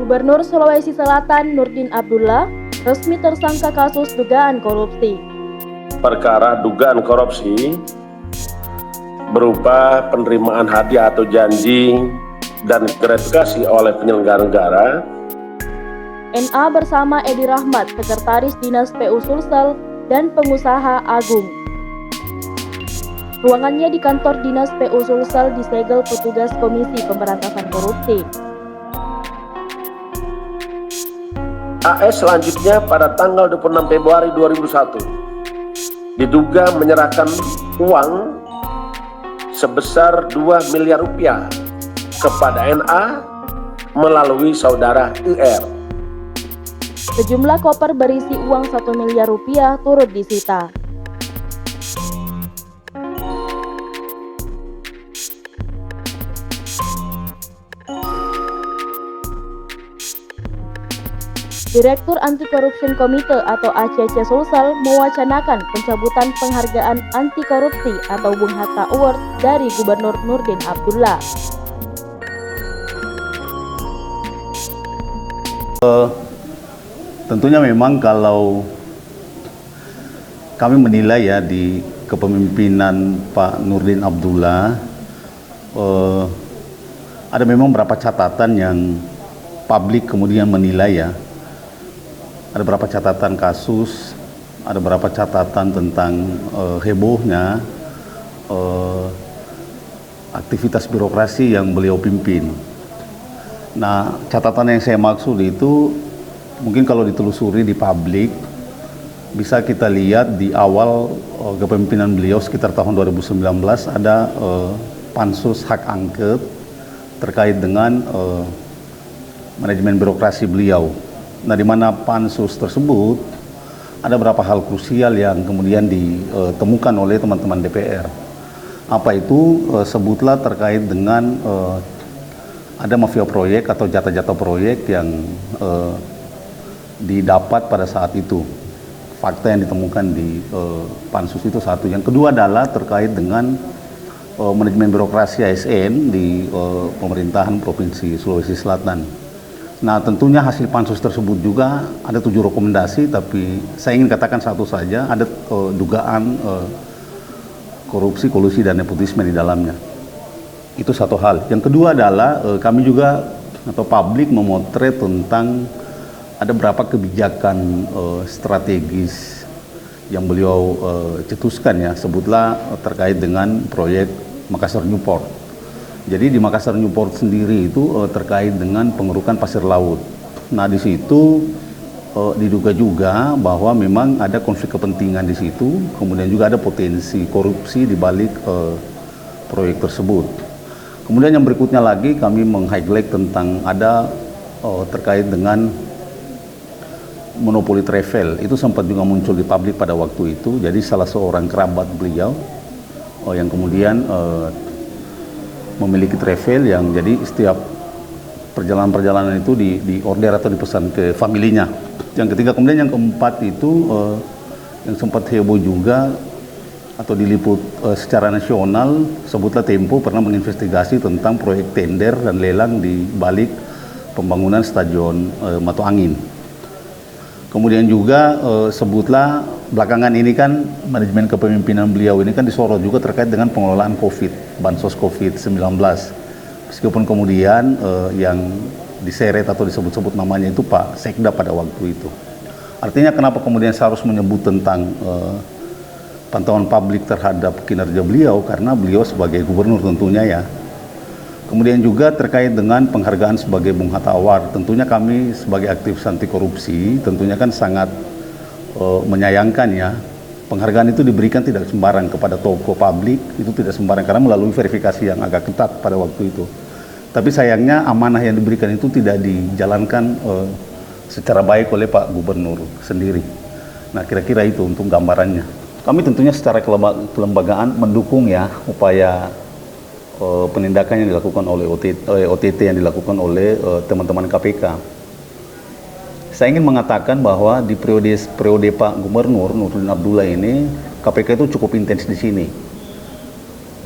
Gubernur Sulawesi Selatan Nurdin Abdullah resmi tersangka kasus dugaan korupsi. Perkara dugaan korupsi berupa penerimaan hadiah atau janji dan gratifikasi oleh penyelenggara negara. NA bersama Edi Rahmat, Sekretaris Dinas PU Sulsel dan pengusaha Agung. Ruangannya di kantor Dinas PU Sulsel disegel petugas Komisi Pemberantasan Korupsi. AS selanjutnya pada tanggal 26 Februari 2001 diduga menyerahkan uang sebesar 2 miliar rupiah kepada NA melalui saudara IR. Sejumlah koper berisi uang 1 miliar rupiah turut disita. Direktur Anti Corruption Committee atau ACC Sulsel mewacanakan pencabutan penghargaan anti korupsi atau Bung Hatta Award dari Gubernur Nurdin Abdullah. Tentunya memang kalau kami menilai ya di kepemimpinan Pak Nurdin Abdullah ada memang beberapa catatan yang publik kemudian menilai ya. Ada beberapa catatan kasus, ada beberapa catatan tentang hebohnya aktivitas birokrasi yang beliau pimpin. Nah, catatan yang saya maksud itu mungkin kalau ditelusuri di publik bisa kita lihat di awal kepemimpinan beliau sekitar tahun 2019 ada pansus hak angket terkait dengan manajemen birokrasi beliau. Nah, di mana pansus tersebut ada beberapa hal krusial yang kemudian ditemukan oleh teman-teman DPR. Apa itu? Sebutlah terkait dengan ada mafia proyek atau jatah-jatah proyek yang didapat pada saat itu. Fakta yang ditemukan di pansus itu satu. Yang kedua adalah terkait dengan manajemen birokrasi ASN di pemerintahan Provinsi Sulawesi Selatan. Nah, tentunya hasil pansus tersebut juga ada 7 rekomendasi, tapi saya ingin katakan satu saja, ada dugaan korupsi, kolusi, dan nepotisme di dalamnya. Itu satu hal. Yang kedua adalah kami juga atau publik memotret tentang ada beberapa kebijakan strategis yang beliau cetuskan ya, sebutlah terkait dengan proyek Makassar Newport. Jadi di Makassar Newport sendiri itu terkait dengan pengerukan pasir laut. Nah, di situ diduga juga bahwa memang ada konflik kepentingan di situ, kemudian juga ada potensi korupsi di balik proyek tersebut. Kemudian yang berikutnya lagi kami meng-highlight tentang ada terkait dengan monopoli travel. Itu sempat juga muncul di publik pada waktu itu. Jadi salah seorang kerabat beliau yang kemudian memiliki travel yang jadi setiap perjalanan-perjalanan itu di order atau dipesan ke familinya. Yang ketiga, kemudian yang keempat itu yang sempat heboh juga atau diliput secara nasional, sebutlah Tempo pernah menginvestigasi tentang proyek tender dan lelang di balik pembangunan Stadion Mato Angin. Kemudian juga sebutlah belakangan ini kan manajemen kepemimpinan beliau ini kan disorot juga terkait dengan pengelolaan COVID, bansos COVID-19. Meskipun kemudian yang diseret atau disebut-sebut namanya itu Pak Sekda pada waktu itu. Artinya kenapa kemudian saya harus menyebut tentang pantauan publik terhadap kinerja beliau, karena beliau sebagai gubernur tentunya ya. Kemudian juga terkait dengan penghargaan sebagai Bung Hatta Award, tentunya kami sebagai aktivis anti korupsi tentunya kan sangat menyayangkan ya. Penghargaan itu diberikan tidak sembarang kepada tokoh publik, itu tidak sembarang karena melalui verifikasi yang agak ketat pada waktu itu. Tapi sayangnya amanah yang diberikan itu tidak dijalankan secara baik oleh Pak Gubernur sendiri. Nah, kira-kira itu untuk gambarannya. Kami tentunya secara kelembagaan mendukung ya upaya penindakan yang dilakukan oleh OTT yang dilakukan oleh teman-teman KPK. Saya ingin mengatakan bahwa di periode Pak Gubernur Nurdin Abdullah ini KPK itu cukup intens di sini.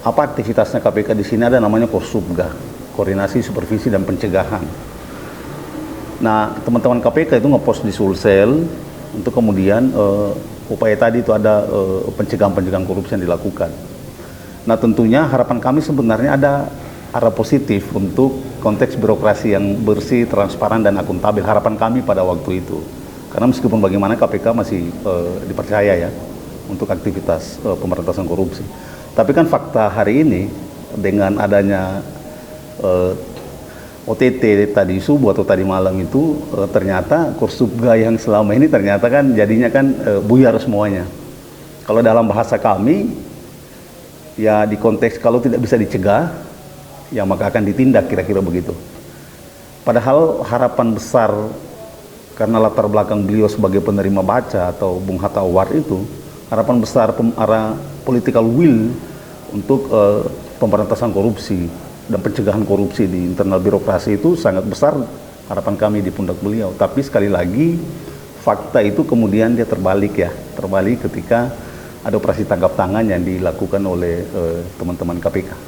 Apa aktivitasnya KPK di sini? Ada namanya Korsubga, Koordinasi Supervisi dan Pencegahan. Nah, teman-teman KPK itu ngepost di Sulsel untuk kemudian upaya tadi itu ada pencegahan korupsi yang dilakukan. Nah, tentunya harapan kami sebenarnya ada arah positif untuk konteks birokrasi yang bersih, transparan, dan akuntabel. Harapan kami pada waktu itu. Karena meskipun bagaimana KPK masih dipercaya ya untuk aktivitas pemberantasan korupsi. Tapi kan fakta hari ini dengan adanya OTT tadi subuh atau tadi malam itu ternyata Kursubga yang selama ini ternyata kan jadinya kan buyar semuanya. Kalau dalam bahasa kami ya di konteks kalau tidak bisa dicegah ya maka akan ditindak, kira-kira begitu. Padahal harapan besar karena latar belakang beliau sebagai penerima baca atau Bung Hatta Award itu, harapan besar arah political will untuk pemberantasan korupsi dan pencegahan korupsi di internal birokrasi itu sangat besar harapan kami di pundak beliau. Tapi sekali lagi fakta itu kemudian dia terbalik ketika ada operasi tangkap tangan yang dilakukan oleh teman-teman KPK.